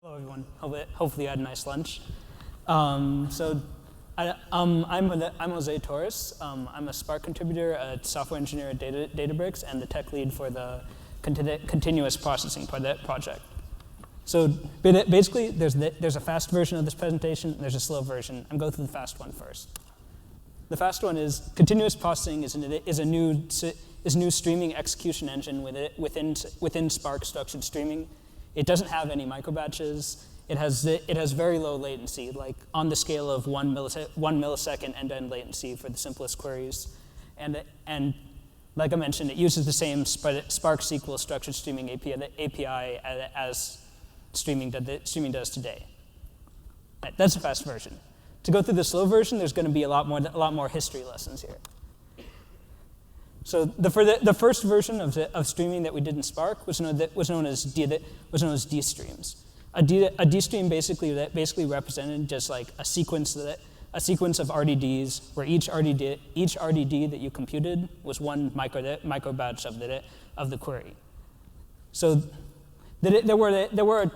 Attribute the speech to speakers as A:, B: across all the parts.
A: Hello, everyone. Hopefully you had a nice lunch. I'm Jose Torres. I'm a Spark contributor, a software engineer at Databricks, and the tech lead for the continuous processing project. So basically, there's a fast version of this presentation, and there's a slow version. I'm going through the fast one first. The fast one is continuous processing is a new streaming execution engine within Spark structured streaming. It doesn't have any microbatches. It has very low latency, like on the scale of 1 millisecond end-to-end latency for the simplest queries. And like I mentioned, it uses the same Spark SQL structured streaming API as streaming does today. That's the fast version. To go through the slow version, there's going to be a lot more history lessons here. So the first version of streaming that we did in Spark was known as DStreams. A DStream basically represented just like a sequence of RDDs where each RDD that you computed was one microbatch of the query. So there were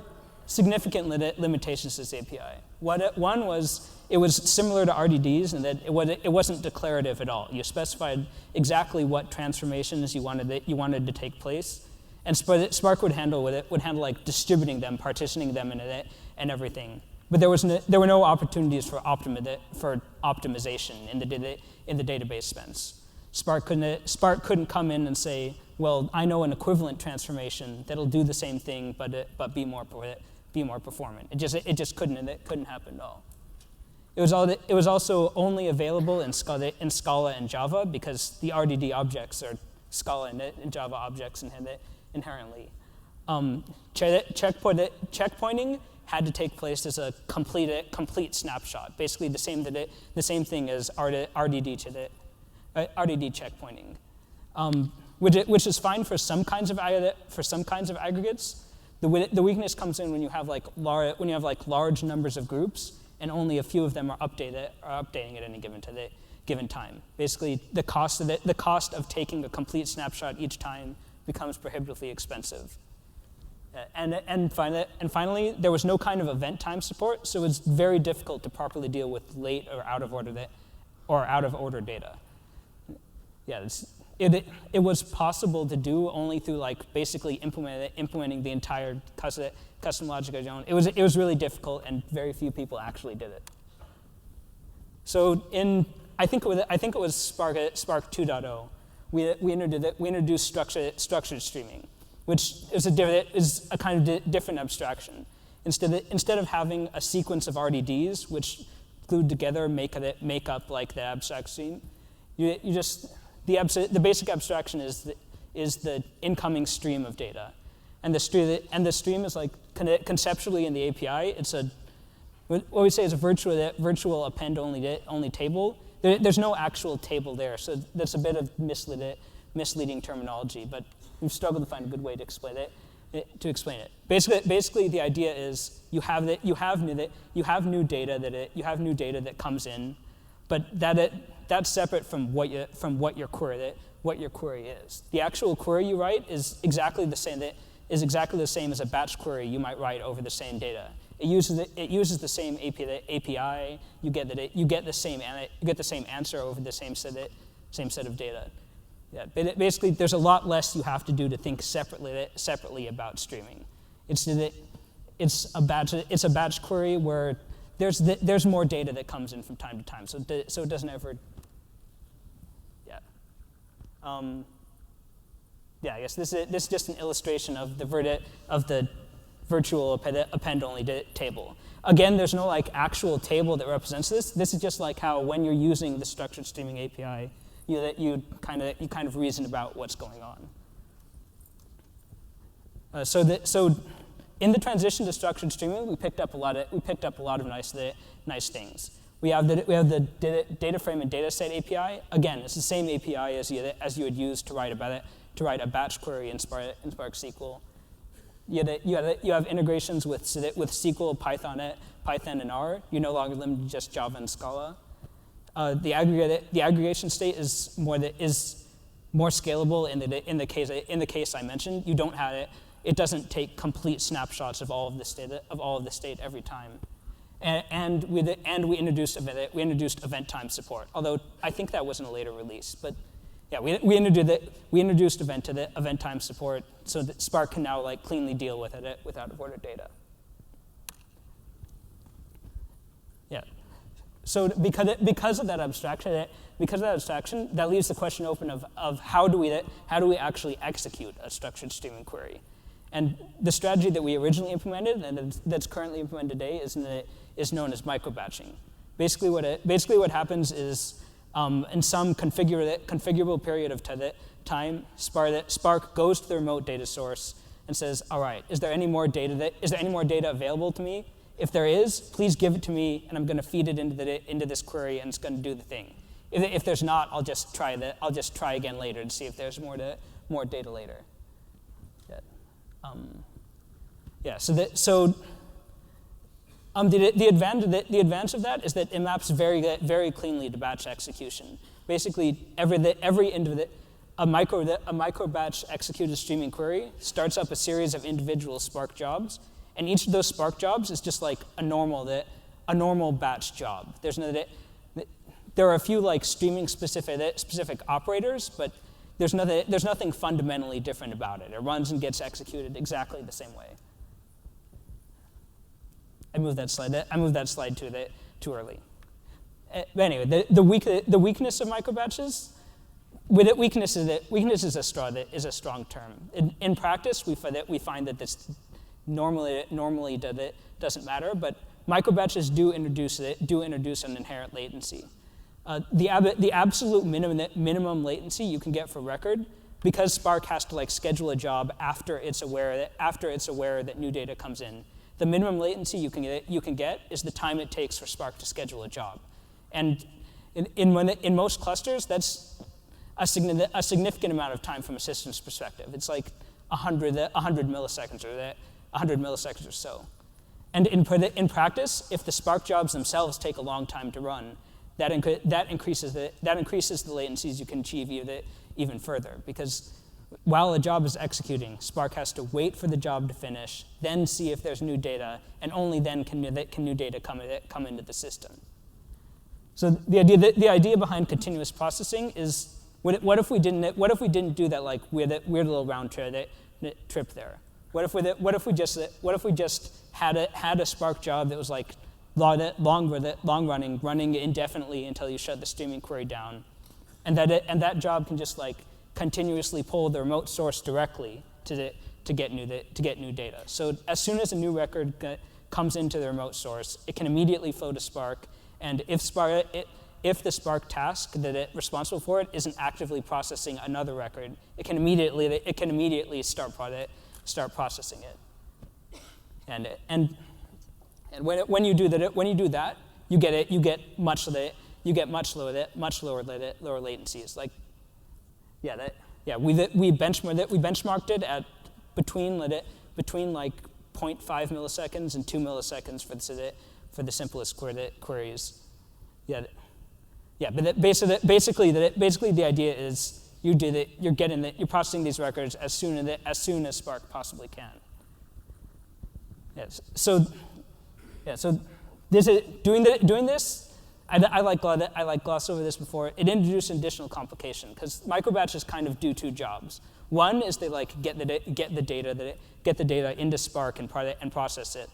A: significant limitations to this API. One was it was similar to RDDs in that it wasn't declarative at all. You specified exactly what transformations you wanted to take place, and Spark would handle like distributing them, partitioning them and everything. But there were no opportunities for optimization in the database sense. Spark couldn't come in and say, well, I know an equivalent transformation that'll do the same thing but be more performant. It just couldn't happen at all. It was also only available in Scala and Java because the RDD objects are Scala and Java objects inherently. Checkpointing had to take place as a complete snapshot, basically the same thing as RDD checkpointing, which is fine for some kinds of aggregates. The weakness comes in when you have large numbers of groups and only a few of them are updating at any given time. Basically, the cost of taking a complete snapshot each time becomes prohibitively expensive. And finally, there was no kind of event time support, so it's very difficult to properly deal with late or out of order data. Yeah, it was possible to do only through like basically implementing the entire custom logic of your own. It was really difficult, and very few people actually did it. So I think it was Spark 2.0. We introduced structured streaming, which is a kind of different abstraction. Instead of having a sequence of RDDs which glued together make up like the abstract stream, the basic abstraction is the incoming stream of data, and the stream is like conceptually in the API. It's what we say is a virtual append only table. There's no actual table there, so that's a bit of misleading terminology. But we've struggled to find a good way to explain it. Basically, the idea is you have new data that comes in, but that's separate from what your query is. The actual query you write is exactly the same as a batch query you might write over the same data. It uses the same API. You get the same answer over the same set of data. Yeah, basically, there's a lot less you have to do to think separately about streaming. It's a batch query where there's more data that comes in from time to time, so it doesn't ever. Yeah. Yeah, I guess this is just an illustration of the virtual append-only table. Again, there's no like actual table that represents this. This is just like how when you're using the structured streaming API, you kind of reason about what's going on. So in the transition to structured streaming, we picked up a lot of nice things. We have the data frame and data set API. Again, it's the same API as you would use to write a batch query in Spark SQL. You have integrations with SQL, Python, and R. You're no longer limited to just Java and Scala. The aggregation state is more scalable in the case I mentioned. You don't have it doesn't take complete snapshots of all of the state every time. And we introduced event time support. Although I think that was in a later release, but yeah, we introduced event time support so that Spark can now like cleanly deal with it with out of order data. Yeah. So because of that abstraction, that leaves the question open of how do we actually execute a structured streaming query. And the strategy that we originally implemented and that's currently implemented today is known as microbatching. Basically what happens is in some configurable period of time, Spark goes to the remote data source and says, all right, is there any more data available to me? If there is, please give it to me, and I'm going to feed it into this query, and it's going to do the thing. If there's not, I'll just try again later to see if there's more data later. The advantage of that is that it maps very cleanly to batch execution. Basically, a micro batch executed streaming query starts up a series of individual Spark jobs, and each of those Spark jobs is just like a normal batch job. There are a few like streaming specific operators, but there's nothing fundamentally different about it. It runs and gets executed exactly the same way. I moved that slide too early. But anyway, the weakness of microbatches. Weakness is a strong term. In practice, we find that this normally doesn't matter, but microbatches do introduce an inherent latency. The absolute minimum latency you can get for record, because Spark has to like schedule a job after it's aware that new data comes in. The minimum latency you can get is the time it takes for Spark to schedule a job, and in most clusters that's a significant amount of time from a system's perspective. It's like 100 milliseconds or so. And in practice, if the Spark jobs themselves take a long time to run, that increases the latencies you can achieve even further, because while a job is executing, Spark has to wait for the job to finish, then see if there's new data, and only then can new data come into the system. So the idea behind continuous processing is, what if we didn't do that like weird little round trip there? What if we just had a Spark job that was like running indefinitely until you shut the streaming query down, and that job can just like continuously pull the remote source directly to get new data. So as soon as a new record comes into the remote source, it can immediately flow to Spark, and if the Spark task that it's responsible for it isn't actively processing another record, it can immediately start processing it. And when you do that, you get much lower latencies. Like, we benchmarked it at between like 0.5 milliseconds and 2 milliseconds for the simplest queries. But basically the idea is you're processing these records as soon as Spark possibly can. Yes. So doing this. I like gloss over this before. It introduced an additional complication because microbatches kind of do two jobs. One is they like get the data into Spark and process it,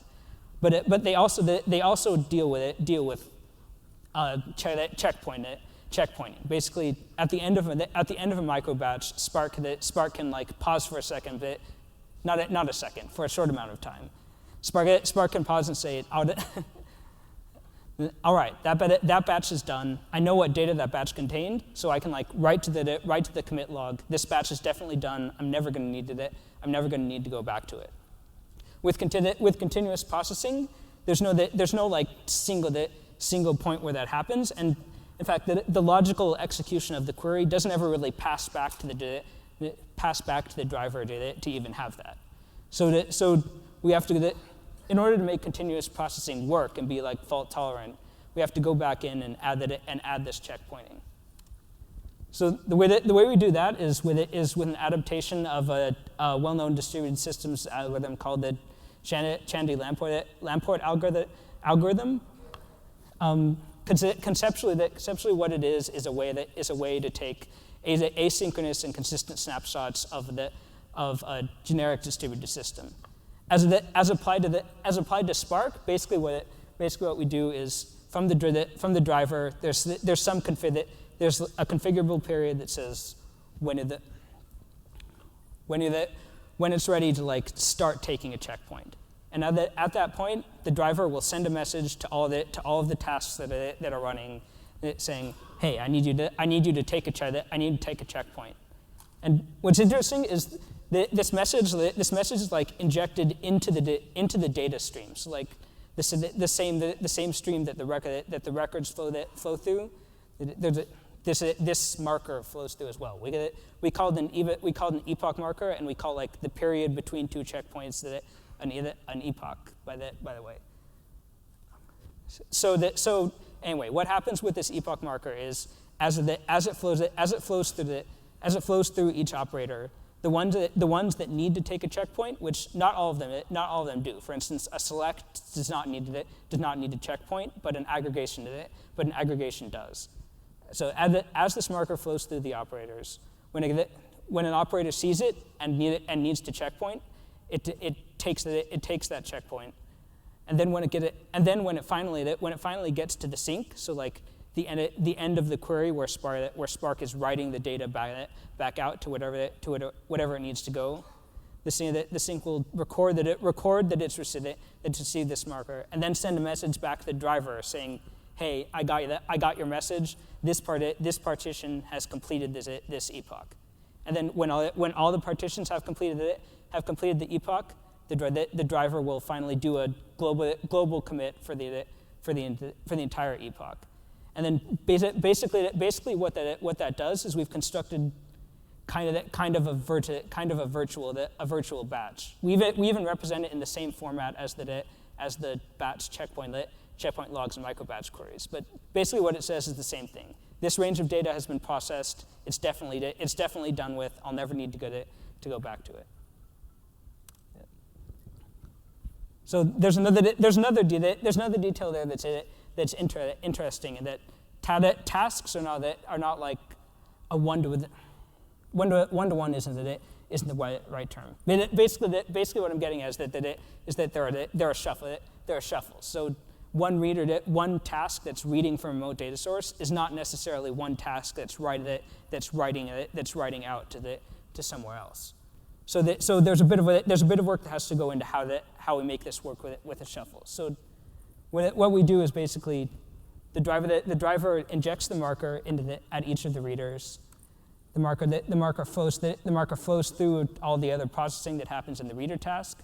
A: but they also deal with checkpointing. Basically, at the end of a microbatch, Spark can like pause for a second, but not a second, for a short amount of time. Spark can pause and say, all right, that batch is done. I know what data that batch contained, so I can like write to the commit log. This batch is definitely done. I'm never going to need to go back to it. With continuous processing, there's no like single point where that happens, and in fact, the logical execution of the query doesn't ever really pass back to the driver to even have that. So we have to. In order to make continuous processing work and be like fault tolerant, we have to go back in and add this checkpointing. So the way we do that is with an adaptation of well-known distributed systems algorithm called the Chandy-Lamport algorithm. Conceptually, what it is a way to take asynchronous and consistent snapshots of a generic distributed system. As applied to Spark, basically what we do is from the driver, there's some config there's a configurable period that says when it's ready to like start taking a checkpoint. And at that point, the driver will send a message to all of the tasks that are running, saying, "Hey, I need you to take a checkpoint." And what's interesting is this message is like injected into the data stream. So like the same stream that the records flow through. This marker flows through as well. We called an epoch marker, and we call like the period between two checkpoints an epoch. By the way. So anyway, what happens with this epoch marker is as it flows through each operator, the ones that need to take a checkpoint, which not all of them do. For instance, a select does not need a checkpoint, but an aggregation does. So as this marker flows through the operators, when an operator sees it and needs to checkpoint, it takes that checkpoint, and then when it finally gets to the sink, so like the end of the query where Spark is writing the data back out to whatever it needs to go, the sink will record that it's received this marker, and then send a message back to the driver saying, "Hey, I got your message. This partition has completed this epoch." And then when all the partitions have completed the epoch, the driver will finally do a global commit for the entire epoch. And then basically what that does is we've constructed kind of a virtual batch. We even represent it in the same format as the batch checkpoint logs and microbatch queries. But basically what it says is the same thing. This range of data has been processed. It's definitely done with. I'll never need to go back to it. Yeah. So there's another detail there that's interesting, in that tasks are not like a one-to-one isn't the right term. Basically what I'm getting at is that there are shuffles. So one task that's reading from a remote data source is not necessarily one task that's writing out to somewhere else. So there's a bit of work that has to go into how we make this work with a shuffle. So what we do is basically the driver injects the marker at each of the readers. The marker flows through all the other processing that happens in the reader task.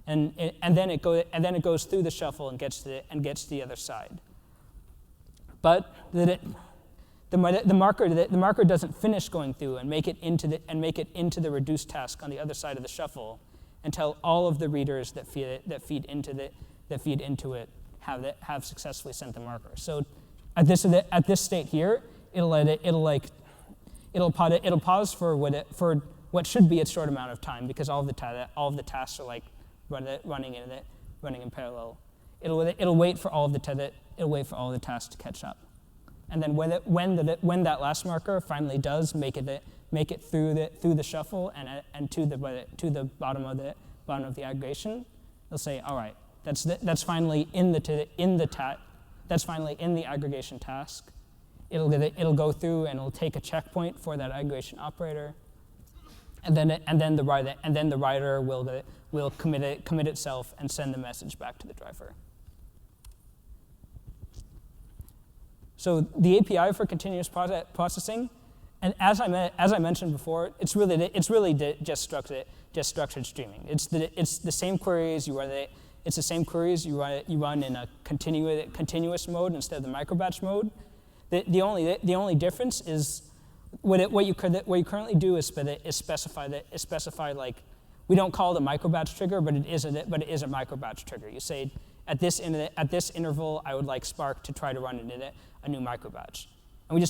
A: And then it goes through the shuffle and gets to the other side. But the marker doesn't finish going through and make it into the reduced task on the other side of the shuffle until all of the readers that feed into it have successfully sent the marker. So at this state here, it'll pause for what should be a short amount of time, because all of the tasks are like running in parallel. It'll wait for all of the tasks to catch up, and then when that last marker finally does make it through the shuffle and to the bottom of the aggregation, it'll say, all right, that's finally in the aggregation task. It'll go through and it'll take a checkpoint for that aggregation operator, and then the writer will commit itself and send the message back to the driver. So the API for continuous processing, and as I mentioned before, it's really just structured streaming. It's the same queries you run. It's the same queries you run in a continuous mode instead of the microbatch mode. The only difference is what you currently do is specify like, we don't call it a microbatch trigger, but it is a microbatch trigger. You say at this interval I would like Spark to try to run a new microbatch, and we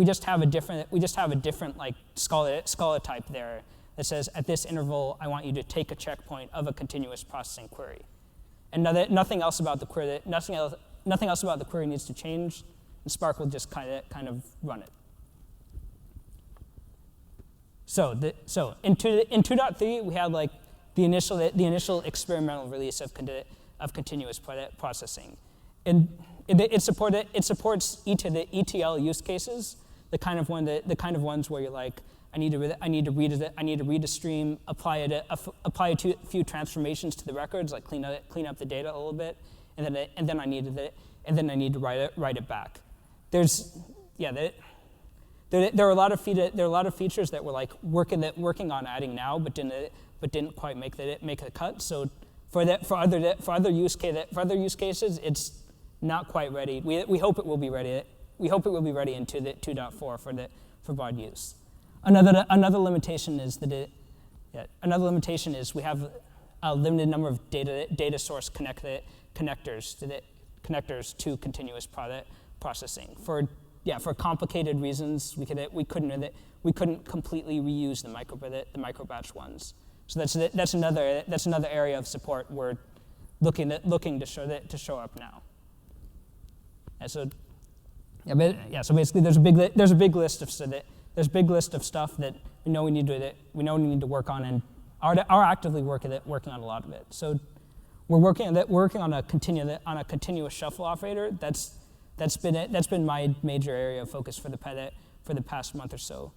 A: just have a different like Scala type there that says, at this interval, I want you to take a checkpoint of a continuous processing query. And nothing else about the query nothing else about the query needs to change, and Spark will just kind of run it. So in 2.3 we had like the initial experimental release of continuous processing, and it supports ETL use cases, the kind of ones where you're like, I need to read a stream, apply a few transformations to the records, like clean up the data a little bit, and then I need to write it back. There are a lot of features that we're like working on adding now, but didn't quite make the cut. So for other use cases, it's not quite ready. We hope it will be ready. We hope it will be ready in 2.4 for broad use. Another limitation is we have a limited number of data source connectors to continuous processing. For complicated reasons, we couldn't completely reuse the microbatch ones. So that's another area of support we're looking to show up now. And so basically there's a big list of stuff that we know we need to work on and are actively working on a lot of it. So we're working on a continuous shuffle operator. That's been my major area of focus for the past month or so.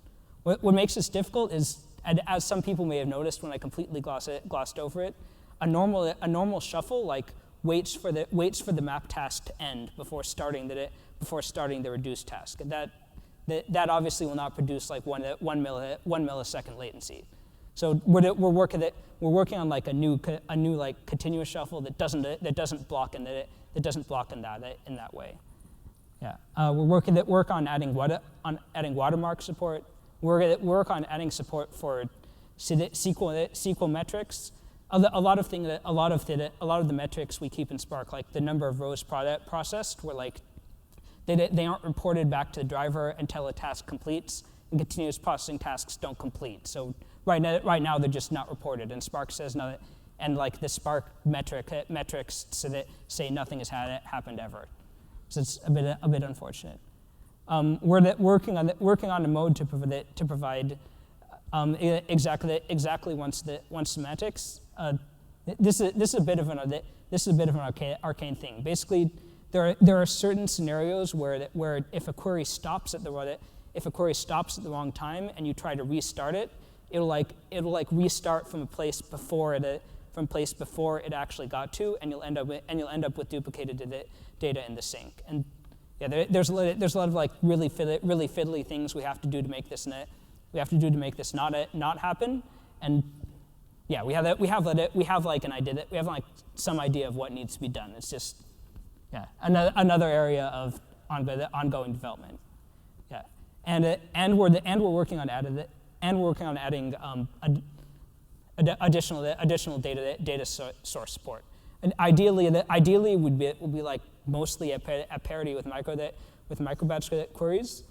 A: What makes this difficult is, as some people may have noticed when I completely glossed over it, a normal shuffle like waits for the map task to end before starting the reduce task, and that obviously will not produce like one millisecond latency. So we're working on like a new like continuous shuffle that doesn't block in that way. Yeah, we work on adding watermark support. Work on adding support for SQL metrics. A lot of the metrics we keep in Spark, like the number of rows processed, were like they aren't reported back to the driver until a task completes, and continuous processing tasks don't complete. So right now they're just not reported, and Spark says no, and like the Spark metrics say nothing has happened ever. So it's a bit unfortunate. We're working on a mode to provide exactly once semantics. This is a bit of an arcane thing. Basically, there are certain scenarios where if a query stops at the wrong time and you try to restart it, it'll restart from a place before it actually got to, and you'll end up with duplicated data in the sink. And yeah, there's a lot of like really fiddly things we have to do to make this not happen. And yeah, we have like some idea of what needs to be done. It's just another area of ongoing development. Yeah, and we're working on adding additional data source support. And ideally it would be like mostly at parity with microbatch queries.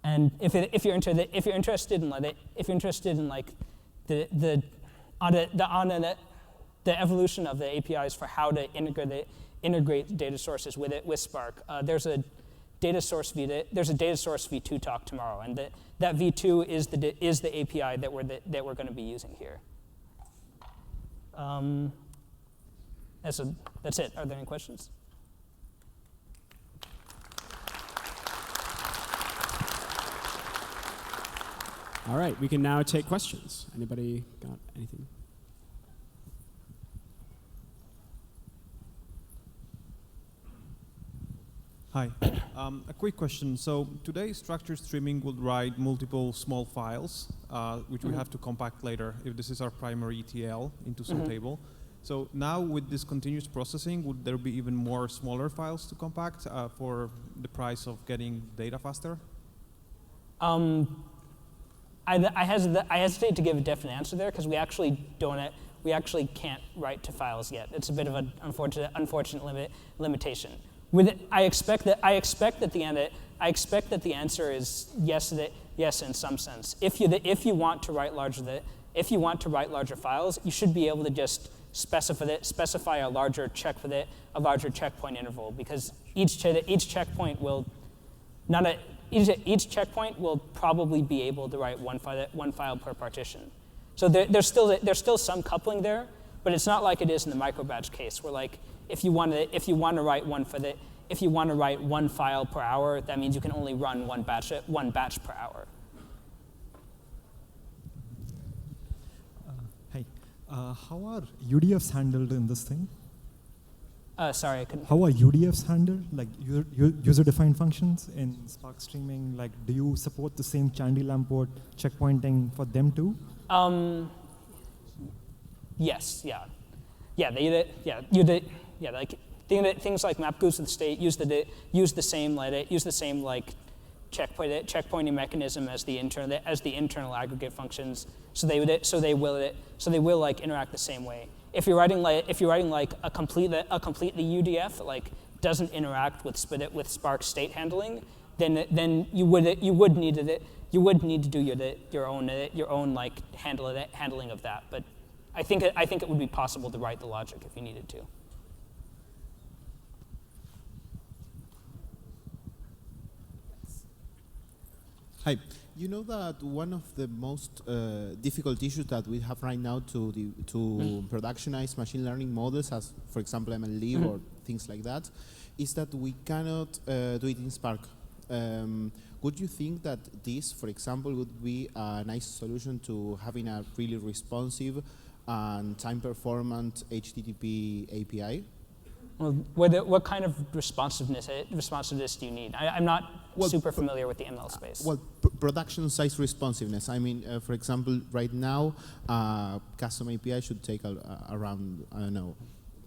A: And if you're interested in like the evolution of the APIs for how to integrate data sources with Spark, there's a data source v2 talk tomorrow, and that v2 is the API that we're going to be using here. That's it. Are there any questions?
B: All right, we can now take questions. Anybody got anything?
C: Hi. A quick question. So today, structured streaming would write multiple small files, which we have to compact later if this is our primary ETL into some table. So now with this continuous processing, would there be even more smaller files to compact for the price of getting data faster?
A: I hesitate to give a definite answer there because we actually can't write to files yet. It's a bit of an unfortunate I expect that the answer is yes. Yes, in some sense. If you want to write larger files, you should be able to just specify a larger checkpoint interval, because each checkpoint will probably be able to write one file per partition. So there's still some coupling there, but it's not like it is in the microbatch case, where like if you want to write one file per hour, that means you can only run one batch per hour.
D: Hey, how are UDFs handled in this thing?
A: Sorry, I couldn't.
D: How are UDFs handled? Like user-defined functions in Spark streaming? Like, do you support the same Chandy Lamport checkpointing for them too?
A: Yes, yeah. Like things like mapgoose with state use the same like checkpointing mechanism as the internal aggregate functions. So they will like interact the same way. If you're writing like a completely UDF that like doesn't interact with Spark state handling, then you would need to do your own like handling of that. But I think it would be possible to write the logic if you needed to.
E: Hi. You know that one of the most difficult issues that we have right now to productionize machine learning models, as for example MLlib or things like that, is that we cannot do it in Spark. Would you think that this, for example, would be a nice solution to having a really responsive and time-performant HTTP API?
A: Well, what kind of responsiveness do you need? I'm not super familiar with the ML space.
E: Well, production size responsiveness. I mean, for example, right now, custom API should take around, I don't know,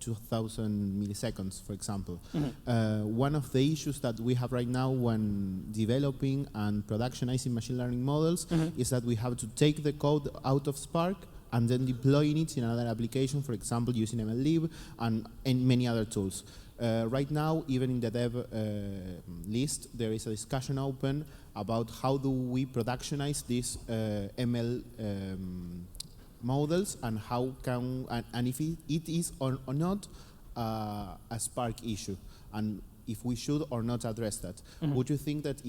E: 2,000 milliseconds, for example. One of the issues that we have right now when developing and productionizing machine learning models is that we have to take the code out of Spark and then deploying it in another application, for example, using MLlib and many other tools. Right now, even in the dev list, there is a discussion open about how do we productionize these ML models and how can, and if it is or not a Spark issue, and if we should or not address that. Would you think that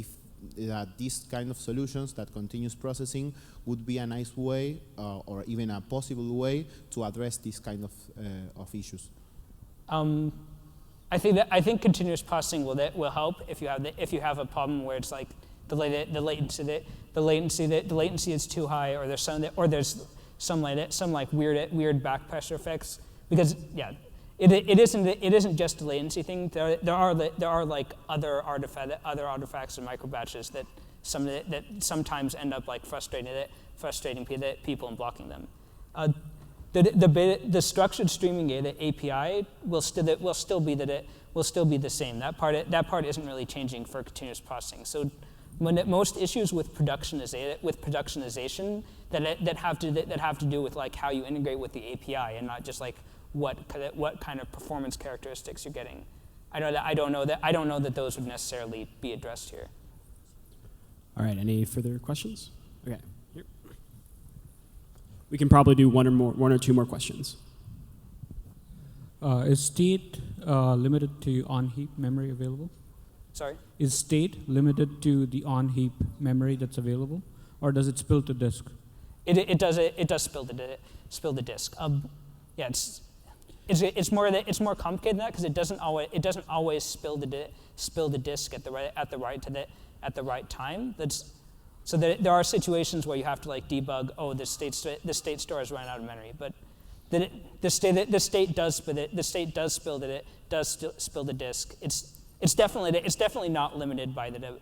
E: that these kind of solutions, that continuous processing, would be a nice way or even a possible way to address this kind of issues?
A: I think continuous processing will help if you have a problem where it's like the latency is too high, or there's some like weird back pressure effects, because yeah. It isn't just a latency thing. There are like other artifacts and microbatches that sometimes end up like frustrating people and blocking them. The structured streaming API will still be the same. That part isn't really changing for continuous processing. So most issues with productionization that have to do with like how you integrate with the API and not just like what kind of performance characteristics you're getting. I don't know that those would necessarily be addressed here.
B: All right, any further questions? Okay, here. We can probably do one or two more questions.
F: Is state limited to on-heap memory available?
A: Sorry?
F: Is state limited to the on-heap memory that's available, or does it spill to disk?
A: It does spill the disk. Yeah, it's more complicated than that, because it doesn't always spill the disk at the right time. So there are situations where you have to like debug. Oh, the state store has run out of memory, but the state does spill the disk. It's definitely not limited by the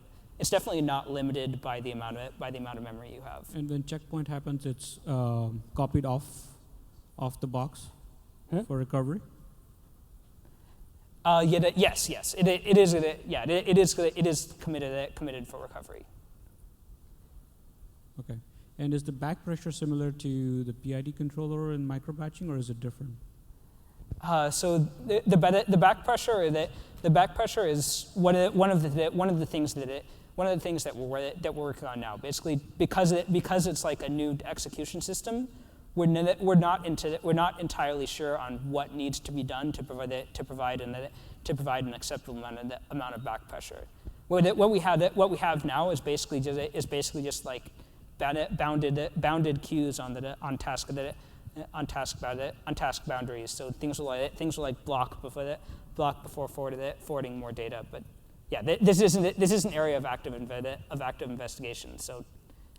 A: amount of memory you have.
F: And when checkpoint happens, it's copied off the box for recovery.
A: Yes. It is committed for recovery.
F: Okay. And is the back pressure similar to the PID controller in microbatching, or is it different?
A: So the back pressure is one of the things that one of the things that we're working on now, basically because it's like a new execution system, we're not entirely sure on what needs to be done to provide an acceptable amount of back pressure. What we have now is basically just like bounded queues on task boundaries. So things will like block before forwarding more data. But yeah, this is an area of active investigation. So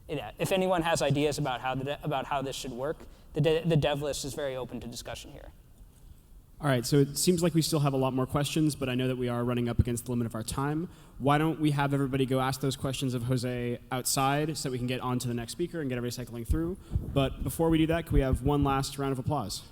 A: yeah, if anyone has ideas about how this should work, the dev list is very open to discussion here.
B: All right, so it seems like we still have a lot more questions, but I know that we are running up against the limit of our time. Why don't we have everybody go ask those questions of Jose outside so that we can get on to the next speaker and get everybody cycling through. But before we do that, can we have one last round of applause?